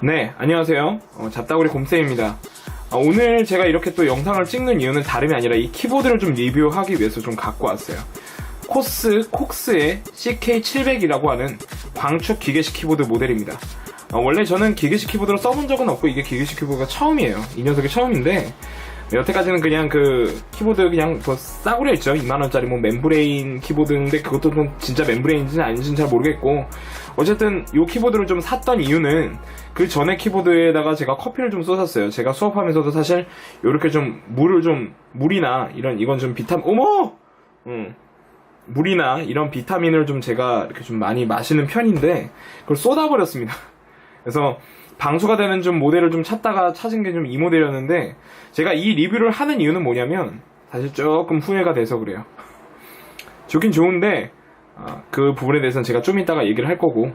네, 안녕하세요. 잡다구리 곰쌤입니다. 오늘 제가 이렇게 또 영상을 찍는 이유는 다름이 아니라 이 키보드를 좀 리뷰하기 위해서 좀 갖고 왔어요. 콕스의 CK700이라고 하는 광축 기계식 키보드 모델입니다. 원래 저는 기계식 키보드를 써본 적은 없고 이게 기계식 키보드가 처음이에요. 이 녀석이 처음인데 여태까지는 그냥 그 키보드 그냥 뭐 싸구려 있죠. 2만원짜리 뭐 멤브레인 키보드인데 그것도 뭐 진짜 멤브레인인지는 아닌지는 잘 모르겠고, 어쨌든 이 키보드를 좀 샀던 이유는 그 전에 키보드에다가 제가 커피를 좀 쏟았어요. 제가 수업하면서도 사실 요렇게 좀 물이나 이건 좀 물이나 이런 비타민을 좀 제가 이렇게 좀 많이 마시는 편인데 그걸 쏟아버렸습니다. 그래서 방수가 되는 좀 모델을 좀 찾다가 찾은 게 좀 이 모델이었는데, 제가 이 리뷰를 하는 이유는 뭐냐면 사실 조금 후회가 돼서 그래요. 좋긴 좋은데 그 부분에 대해서는 제가 좀 이따가 얘기를 할 거고,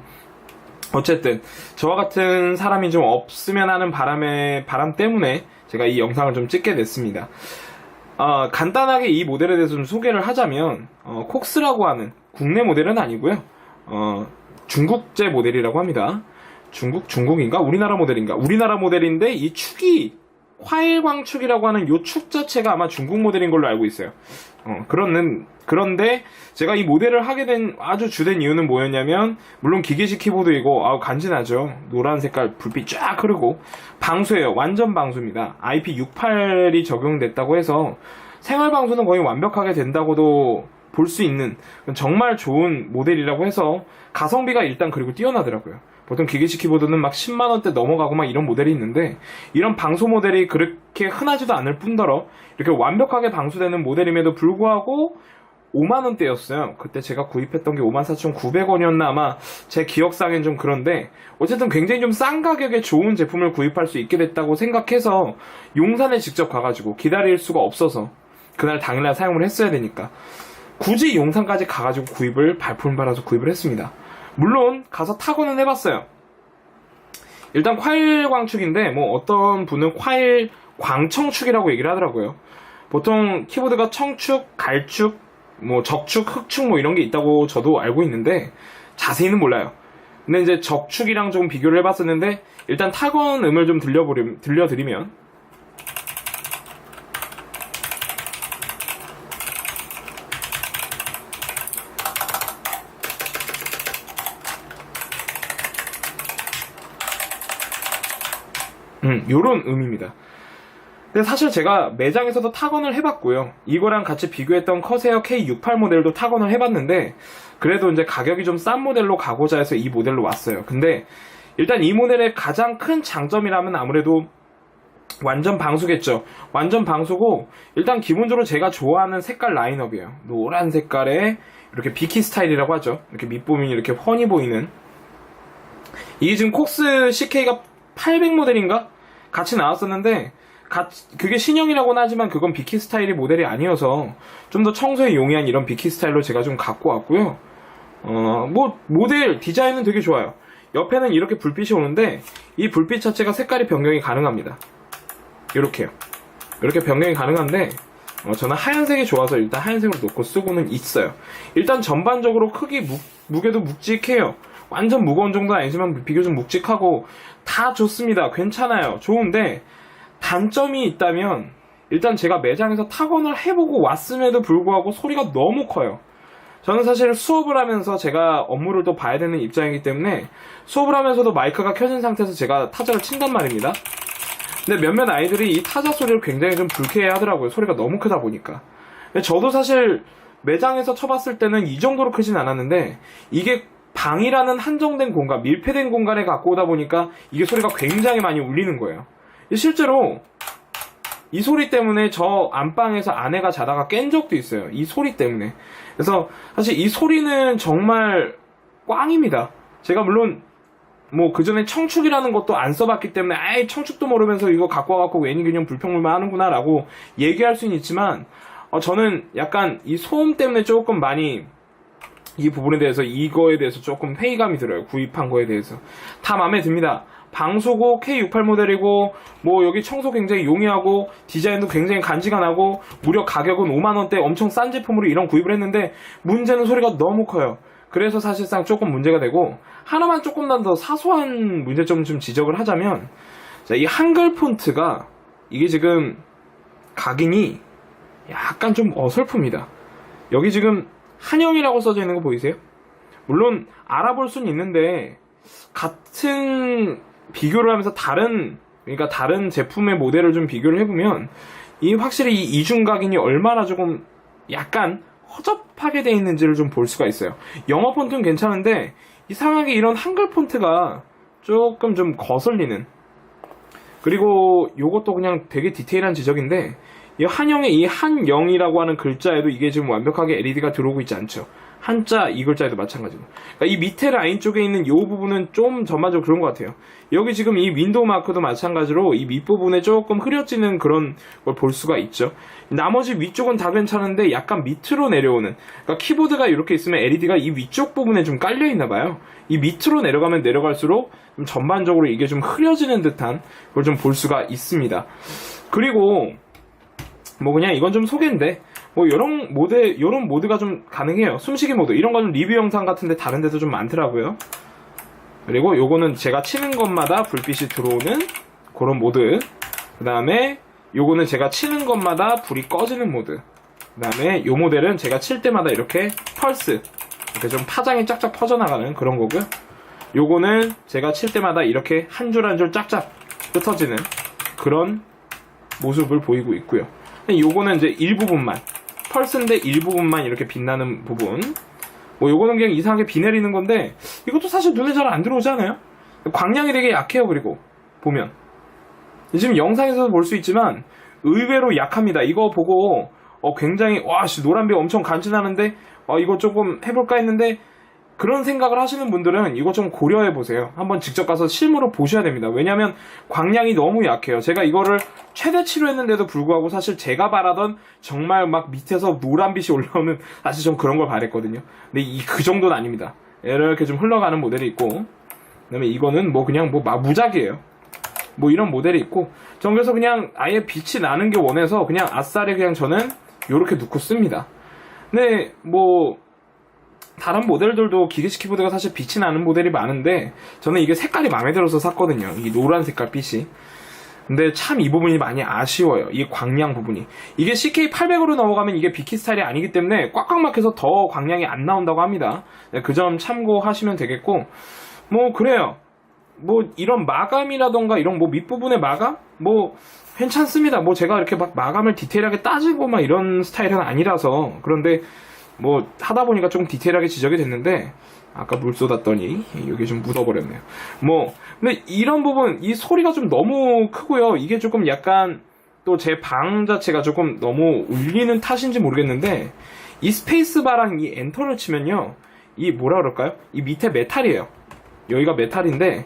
어쨌든 저와 같은 사람이 좀 없으면 하는 바람 때문에 제가 이 영상을 좀 찍게 됐습니다. 간단하게 이 모델에 대해서 좀 소개를 하자면 콕스라고 하는 국내 모델은 아니고요. 중국제 모델이라고 합니다. 중국인가? 우리나라 모델인가? 우리나라 모델인데 이 축이 화일광축이라고 하는 요 축 자체가 아마 중국 모델인 걸로 알고 있어요. 그런데 제가 이 모델을 하게 된 아주 주된 이유는 뭐였냐면, 물론 기계식 키보드이고 간지나죠. 노란 색깔 불빛 쫙 흐르고 방수예요. 완전 방수입니다. IP68이 적용됐다고 해서 생활 방수는 거의 완벽하게 된다고도 볼 수 있는 정말 좋은 모델이라고 해서 가성비가 일단 그리고 뛰어나더라고요. 보통 기계식 키보드는 막 10만원대 넘어가고 막 이런 모델이 있는데, 이런 방수 모델이 그렇게 흔하지도 않을 뿐더러 이렇게 완벽하게 방수되는 모델임에도 불구하고 5만원대였어요. 그때 제가 구입했던 게 54,900원이었나 아마 제 기억상엔 좀 그런데, 어쨌든 굉장히 좀 싼 가격에 좋은 제품을 구입할 수 있게 됐다고 생각해서 용산에 직접 가가지고, 기다릴 수가 없어서 그날 당일날 사용을 했어야 되니까 굳이 용산까지 가가지고 발품 받아서 구입을 했습니다. 물론 가서 타고는 해봤어요. 일단 화일광축인데 뭐 어떤 분은 화일광청축이라고 얘기를 하더라고요. 보통 키보드가 청축, 갈축, 뭐 적축, 흑축 뭐 이런 게 있다고 저도 알고 있는데 자세히는 몰라요. 근데 이제 적축이랑 좀 비교를 해봤었는데, 일단 타건 음을 좀 들려드리면 요런 음입니다. 근데 사실 제가 매장에서도 타건을 해봤고요. 이거랑 같이 비교했던 커세어 K68 모델도 타건을 해봤는데, 그래도 이제 가격이 좀 싼 모델로 가고자 해서 이 모델로 왔어요. 근데 일단 이 모델의 가장 큰 장점이라면 아무래도 완전 방수겠죠. 완전 방수고, 일단 기본적으로 제가 좋아하는 색깔 라인업이에요. 노란 색깔에 이렇게 비키 스타일이라고 하죠. 이렇게 밑부분이 이렇게 훤히 보이는, 이게 지금 콕스 CK가 800 모델인가? 같이 나왔었는데, 그게 신형이라고는 하지만 그건 비키 스타일이 모델이 아니어서 좀 더 청소에 용이한 이런 비키 스타일로 제가 좀 갖고 왔고요. 뭐 모델 디자인은 되게 좋아요. 옆에는 이렇게 불빛이 오는데 이 불빛 자체가 색깔이 변경이 가능합니다. 이렇게요. 이렇게 변경이 가능한데 저는 하얀색이 좋아서 일단 하얀색으로 놓고 쓰고는 있어요. 일단 전반적으로 크기 무게도 묵직해요. 완전 무거운 정도는 아니지만 비교적 묵직하고 다 좋습니다. 괜찮아요. 좋은데 단점이 있다면, 일단 제가 매장에서 타건을 해보고 왔음에도 불구하고 소리가 너무 커요. 저는 사실 수업을 하면서 제가 업무를 또 봐야 되는 입장이기 때문에 수업을 하면서도 마이크가 켜진 상태에서 제가 타자를 친단 말입니다. 근데 몇몇 아이들이 이 타자 소리를 굉장히 좀 불쾌해 하더라고요. 소리가 너무 크다 보니까. 근데 저도 사실 매장에서 쳐봤을 때는 이 정도로 크진 않았는데, 이게 방이라는 한정된 공간, 밀폐된 공간에 갖고 오다 보니까 이게 소리가 굉장히 많이 울리는 거예요. 실제로 이 소리 때문에 저 안방에서 아내가 자다가 깬 적도 있어요. 이 소리 때문에. 그래서 사실 이 소리는 정말 꽝입니다. 제가 물론 뭐 그전에 청축이라는 것도 안 써봤기 때문에 아이 청축도 모르면서 이거 갖고 와갖고 괜히 그냥 불평불만 하는구나 라고 얘기할 수는 있지만, 저는 약간 이 소음 때문에 조금 많이 이 부분에 대해서, 이거에 대해서 조금 회의감이 들어요. 구입한 거에 대해서. 다 마음에 듭니다. 방수고 K68 모델이고 뭐 여기 청소 굉장히 용이하고 디자인도 굉장히 간지가 나고 무려 가격은 5만원대 엄청 싼 제품으로 이런 구입을 했는데, 문제는 소리가 너무 커요. 그래서 사실상 조금 문제가 되고, 하나만 조금 더 사소한 문제점 좀 지적을 하자면, 자, 이 한글 폰트가 이게 지금 각인이 약간 좀 어설픕니다. 여기 지금 한영이라고 써져 있는 거 보이세요? 물론 알아볼 수는 있는데 같은 비교를 하면서 그러니까 다른 제품의 모델을 좀 비교를 해보면 이 확실히 이 이중각인이 얼마나 조금 약간 허접하게 되어 있는지를 좀 볼 수가 있어요. 영어 폰트는 괜찮은데 이상하게 이런 한글 폰트가 조금 좀 거슬리는, 그리고 요것도 그냥 되게 디테일한 지적인데 이 한영의 이 한영이라고 하는 글자에도 이게 지금 완벽하게 LED가 들어오고 있지 않죠. 한자 이 글자에도 마찬가지고. 그러니까 이 밑에 라인 쪽에 있는 이 부분은 좀 전반적으로 그런 것 같아요. 여기 지금 이 윈도우 마크도 마찬가지로 이 밑부분에 조금 흐려지는 그런 걸 볼 수가 있죠. 나머지 위쪽은 다 괜찮은데 약간 밑으로 내려오는, 그러니까 키보드가 이렇게 있으면 LED가 이 위쪽 부분에 좀 깔려 있나 봐요. 이 밑으로 내려가면 내려갈수록 좀 전반적으로 이게 좀 흐려지는 듯한 걸 좀 볼 수가 있습니다. 그리고 뭐 그냥 이건 좀 소개인데 뭐 요런 모드가 좀 가능해요. 숨쉬기 모드 이런 거 좀 리뷰 영상 같은데 다른 데도 좀 많더라고요. 그리고 요거는 제가 치는 것마다 불빛이 들어오는 그런 모드. 그 다음에 요거는 제가 치는 것마다 불이 꺼지는 모드. 그 다음에 요 모델은 제가 칠 때마다 이렇게 펄스, 이렇게 좀 파장이 쫙쫙 퍼져나가는 그런 거고요. 요거는 제가 칠 때마다 이렇게 한 줄 한 줄 쫙쫙 흩어지는 그런 모습을 보이고 있고요. 요거는 이제 일부분만, 펄스인데 일부분만 이렇게 빛나는 부분. 뭐 요거는 그냥 이상하게 비 내리는 건데 이것도 사실 눈에 잘 안 들어오지 않아요? 광량이 되게 약해요. 그리고 보면 지금 영상에서도 볼 수 있지만 의외로 약합니다. 이거 보고 굉장히 노란빛 엄청 간지나는데 이거 조금 해볼까 했는데, 그런 생각을 하시는 분들은 이거 좀 고려해 보세요. 한번 직접 가서 실물로 보셔야 됩니다. 왜냐면 광량이 너무 약해요. 제가 이거를 최대치로 했는데도 불구하고 사실 제가 바라던 정말 막 밑에서 노란빛이 올라오는, 사실 좀 그런 걸 바랬거든요. 근데 그 정도는 아닙니다. 이렇게 좀 흘러가는 모델이 있고, 그다음에 이거는 뭐 그냥 뭐 무작이에요. 뭐 이런 모델이 있고, 전 그래서 그냥 아예 빛이 나는 게 원해서 그냥 아싸리 그냥 저는 요렇게 놓고 씁니다. 근데 뭐 다른 모델들도 기계식 키보드가 사실 빛이 나는 모델이 많은데 저는 이게 색깔이 마음에 들어서 샀거든요. 이 노란 색깔 빛이. 근데 참 이 부분이 많이 아쉬워요. 이 광량 부분이. 이게 CK800으로 넘어가면 이게 비키 스타일이 아니기 때문에 꽉꽉 막혀서 더 광량이 안 나온다고 합니다. 그 점 참고하시면 되겠고, 뭐 그래요. 뭐 이런 마감이라던가 이런 뭐 밑부분의 마감? 뭐 괜찮습니다. 뭐 제가 이렇게 막 마감을 디테일하게 따지고 막 이런 스타일은 아니라서. 그런데 뭐 하다 보니까 좀 디테일하게 지적이 됐는데 아까 물 쏟았더니 여기 좀 묻어버렸네요. 뭐 근데 이런 부분, 이 소리가 좀 너무 크고요. 이게 조금 약간 또 제 방 자체가 조금 너무 울리는 탓인지 모르겠는데, 이 스페이스바랑 이 엔터를 치면요, 이 뭐라 그럴까요? 이 밑에 메탈이에요. 여기가 메탈인데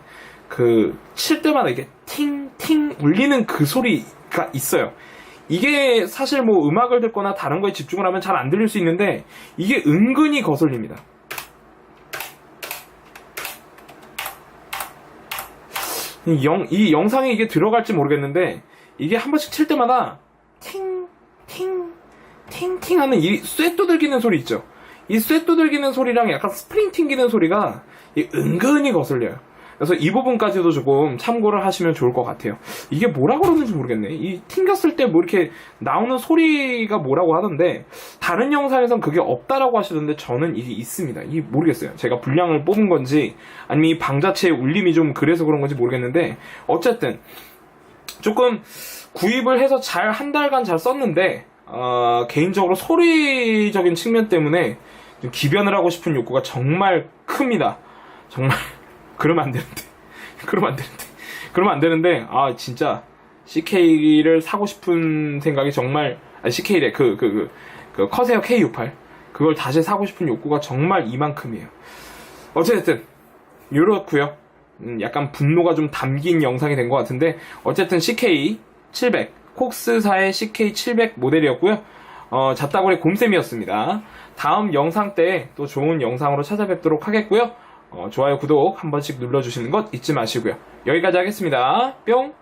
칠 때마다 이게 팅팅 울리는 그 소리가 있어요. 이게 사실 뭐 음악을 듣거나 다른 거에 집중을 하면 잘 안 들릴 수 있는데 이게 은근히 거슬립니다. 이 영상에 이게 들어갈지 모르겠는데 이게 한 번씩 칠 때마다 팅팅 하는 이 쇠 두들기는 소리 있죠. 이 쇠 두들기는 소리랑 약간 스프링 튕기는 소리가 은근히 거슬려요. 그래서 이 부분까지도 조금 참고를 하시면 좋을 것 같아요. 이게 뭐라고 그러는지 모르겠네. 이 튕겼을 때 뭐 이렇게 나오는 소리가 뭐라고 하던데, 다른 영상에선 그게 없다라고 하시던데 저는 이게 있습니다. 이게 모르겠어요. 제가 분량을 뽑은 건지 아니면 이 방 자체의 울림이 좀 그래서 그런 건지 모르겠는데, 어쨌든 조금 구입을 해서 잘 한 달간 잘 썼는데 개인적으로 소리적인 측면 때문에 좀 기변을 하고 싶은 욕구가 정말 큽니다. 정말 그러면 안 되는데 진짜 CK를 사고 싶은 생각이 정말, CK래 그 커세어 K68 그걸 다시 사고 싶은 욕구가 정말 이만큼이에요. 어쨌든 요렇고요. 약간 분노가 좀 담긴 영상이 된 것 같은데, 어쨌든 CK700 콕스사의 CK700 모델이었고요. 잡다구리 곰쌤이었습니다. 다음 영상 때 또 좋은 영상으로 찾아뵙도록 하겠고요. 좋아요, 구독 한 번씩 눌러주시는 것 잊지 마시고요. 여기까지 하겠습니다. 뿅!